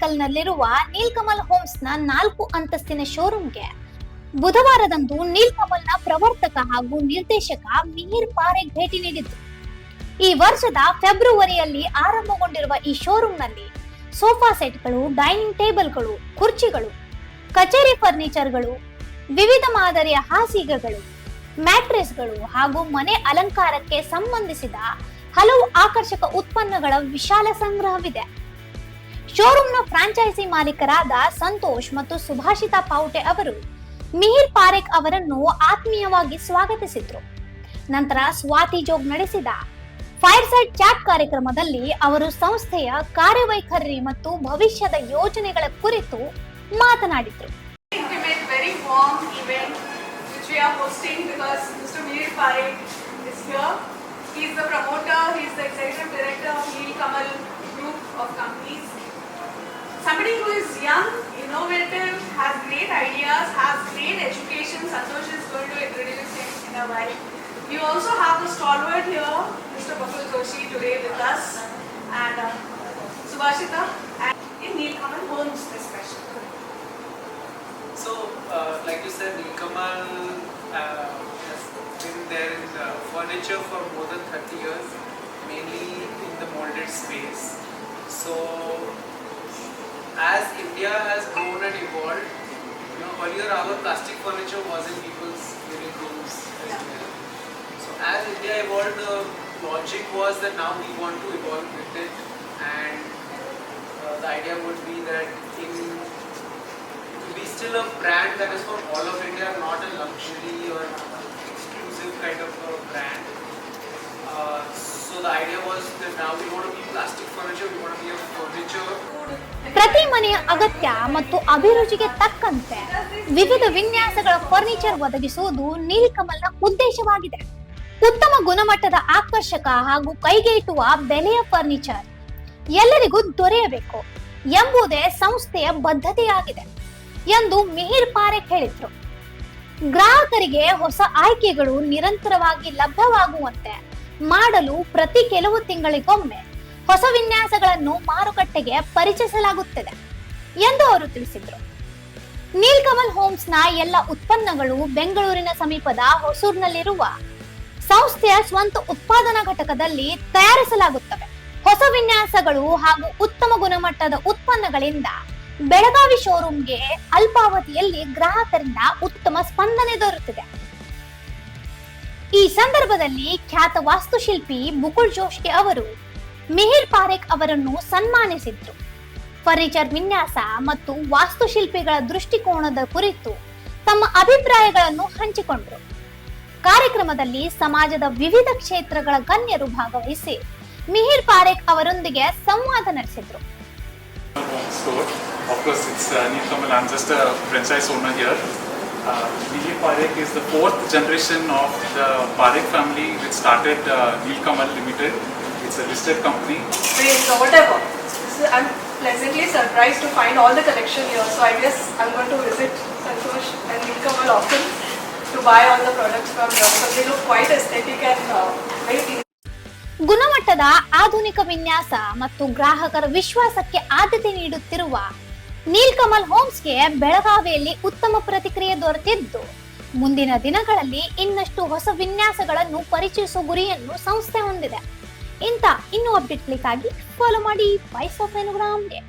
ಸರ್ಕಲ್ನಲ್ಲಿರುವ ನೀಲ್ಕಮಲ್ ಹೋಮ್ಸ್ನ 4 ಅಂತಸ್ತಿನ ಶೋರೂಮ್ಗೆ ಬುಧವಾರದಂದು ನೀಲ್ಕಮಲ್ನ ಪ್ರವರ್ತಕ ಹಾಗೂ ನಿರ್ದೇಶಕ ಮಿಹಿರ್ ಪಾರೇಖ್ ಭೇಟಿ ನೀಡಿದ್ರು. ಈ ವರ್ಷದ ಫೆಬ್ರವರಿಯಲ್ಲಿ ಆರಂಭಗೊಂಡಿರುವ ಈ ಶೋರೂಮ್ನಲ್ಲಿ ಸೋಫಾ ಸೆಟ್ಗಳು, ಡೈನಿಂಗ್ ಟೇಬಲ್ಗಳು, ಕುರ್ಚಿಗಳು, ಕಚೇರಿ ಫರ್ನಿಚರ್ಗಳು, ವಿವಿಧ ಮಾದರಿಯ ಹಾಸಿಗೆಗಳು, ಮ್ಯಾಟ್ರೆಸ್ಗಳು ಹಾಗೂ ಮನೆ ಅಲಂಕಾರಕ್ಕೆ ಸಂಬಂಧಿಸಿದ ಹಲವು ಆಕರ್ಷಕ ಉತ್ಪನ್ನಗಳ ವಿಶಾಲ ಸಂಗ್ರಹವಿದೆ. ಶೋರೂಮ್ನ ಫ್ರಾಂಚೈಸಿ ಮಾಲೀಕರಾದ ಸಂತೋಷ್ ಮತ್ತು ಸುಭಾಷಿತಾ ಪಾವುಟೆ ಅವರು ಮಿಹಿರ್ ಪಾರೇಖ್ ಅವರನ್ನು ಆತ್ಮೀಯವಾಗಿ ಸ್ವಾಗತಿಸಿದ್ರು. ನಂತರ ಸ್ವಾತಿ ಜೋಗ್ ನಡೆಸಿದ ಫೈರ್ ಸೈಡ್ ಚಾಟ್ ಕಾರ್ಯಕ್ರಮದಲ್ಲಿ ಅವರು ಸಂಸ್ಥೆಯ ಕಾರ್ಯವೈಖರಿ ಮತ್ತು ಭವಿಷ್ಯದ ಯೋಜನೆಗಳ ಕುರಿತು ಮಾತನಾಡಿದರು. We are hosting because Mr. Mihir Parekh is here. He is the promoter, he is the executive director of Neelkamal Group of companies. Somebody who is young, innovative, has great ideas, has great education. Santosh is going to introduce him in a while. We also have the stalwart here, Mr. Bakul Joshi, today with us, and Subhashita, and in Neelkamal Homes especially. So, like you said, Neelkamal has been there in furniture for more than 30 years, mainly in the molded space. So, as India has grown and evolved, earlier our plastic furniture was in people's living rooms as well. So, as India evolved, the logic was that now we want to evolve with it, and the idea would be that be still a brand that is for all of India, not a luxury or exclusive kind of a brand. So the idea was that now we want to be plastic furniture, we want to be a furniture. ಪ್ರತಿ ಮನೆಯ ಅಗತ್ಯ ಮತ್ತು ಅಭಿರುಚಿಗೆ ತಕ್ಕಂತೆ ವಿವಿಧ ವಿನ್ಯಾಸಗಳ furniture ಒದಗಿಸುವುದು ನೀಲ್ಕಮಲ್ನ ಉದ್ದೇಶವಾಗಿದೆ. ಉತ್ತಮ ಗುಣಮಟ್ಟದ, ಆಕರ್ಷಕ ಹಾಗೂ ಕೈಗೆಟುವ ಬೆಲೆಯ ಫರ್ನಿಚರ್ ಎಲ್ಲರಿಗೂ ದೊರೆಯಬೇಕು ಎಂಬುದೇ ಸಂಸ್ಥೆಯ ಬದ್ಧತೆಯಾಗಿದೆ ಎಂದು ಮಿಹಿರ್ ಪಾರೇಖ್ ಹೇಳಿದ್ರು. ಗ್ರಾಹಕರಿಗೆ ಹೊಸ ಆಯ್ಕೆಗಳು ನಿರಂತರವಾಗಿ ಲಭ್ಯವಾಗುವಂತೆ ಮಾಡಲು ಪ್ರತಿ ಕೆಲವು ತಿಂಗಳಿಗೊಮ್ಮೆ ಹೊಸ ವಿನ್ಯಾಸಗಳನ್ನು ಮಾರುಕಟ್ಟೆಗೆ ಪರಿಚಯಿಸಲಾಗುತ್ತದೆ ಎಂದು ಅವರು ತಿಳಿಸಿದ್ರು. ನೀಲ್ಕಮಲ್ ಹೋಮ್ಸ್ನ ಎಲ್ಲ ಉತ್ಪನ್ನಗಳು ಬೆಂಗಳೂರಿನ ಸಮೀಪದ ಹೊಸೂರಿನಲ್ಲಿರುವ ಸಂಸ್ಥೆಯ ಸ್ವಂತ ಉತ್ಪಾದನಾ ಘಟಕದಲ್ಲಿ ತಯಾರಿಸಲಾಗುತ್ತವೆ. ಹೊಸ ವಿನ್ಯಾಸಗಳು ಹಾಗೂ ಉತ್ತಮ ಗುಣಮಟ್ಟದ ಉತ್ಪನ್ನಗಳಿಂದ ಬೆಳಗಾವಿ ಶೋರೂಮ್ಗೆ ಅಲ್ಪಾವಧಿಯಲ್ಲಿ ಗ್ರಾಹಕರಿಂದ ಉತ್ತಮ ಸ್ಪಂದನೆ ದೊರೆತಿದೆ. ಈ ಸಂದರ್ಭದಲ್ಲಿ ಖ್ಯಾತ ವಾಸ್ತುಶಿಲ್ಪಿ ಬಕುಲ್ ಜೋಶಿ ಅವರು ಮಿಹಿರ್ ಪಾರೇಖ್ ಅವರನ್ನು ಸನ್ಮಾನಿಸಿದ್ರು. ಫರ್ನಿಚರ್ ವಿನ್ಯಾಸ ಮತ್ತು ವಾಸ್ತುಶಿಲ್ಪಿಗಳ ದೃಷ್ಟಿಕೋನದ ಕುರಿತು ತಮ್ಮ ಅಭಿಪ್ರಾಯಗಳನ್ನು ಹಂಚಿಕೊಂಡರು. ಕಾರ್ಯಕ್ರಮದಲ್ಲಿ ಸಮಾಜದ ವಿವಿಧ ಕ್ಷೇತ್ರಗಳ ಗಣ್ಯರು ಭಾಗವಹಿಸಿ ಮಿಹಿರ್ ಪಾರೇಖ್ ಅವರೊಂದಿಗೆ ಸಂವಾದ ನಡೆಸಿದ್ರು. Of course, it's Neelkamal. I'm just a franchise owner here. Mihir Parekh is the 4th generation of the Parekh family, which started Neelkamal Limited. It's a listed company. Whatever. I'm pleasantly surprised to find all the collection here. So I guess I'm going to visit Santosh and Neelkamal often to buy all the products from here because they look quite aesthetic and very pleasing. ಗುಣಮಟ್ಟದ ಆಧುನಿಕ ವಿನ್ಯಾಸ ಮತ್ತು ಗ್ರಾಹಕರ ವಿಶ್ವಾಸಕ್ಕೆ ಆದ್ಯತೆ ನೀಡುತ್ತಿರುವ ನೀಲ್ಕಮಲ್ ಹೋಮ್ಸ್ಗೆ ಬೆಳಗಾವಿಯಲ್ಲಿ ಉತ್ತಮ ಪ್ರತಿಕ್ರಿಯೆ ದೊರೆತಿದ್ದು, ಮುಂದಿನ ದಿನಗಳಲ್ಲಿ ಇನ್ನಷ್ಟು ಹೊಸ ವಿನ್ಯಾಸಗಳನ್ನು ಪರಿಚಯಿಸುವ ಗುರಿಯನ್ನು ಸಂಸ್ಥೆ ಹೊಂದಿದೆ. ಇನ್ನೂ ಅಪ್ಡೇಟ್ಗಳಿಗಾಗಿ ಫಾಲೋ ಮಾಡಿ ವಾಯ್ಸ್ ಆಫ್ ಎನುಗ್ರಾಮ್ಗೆ.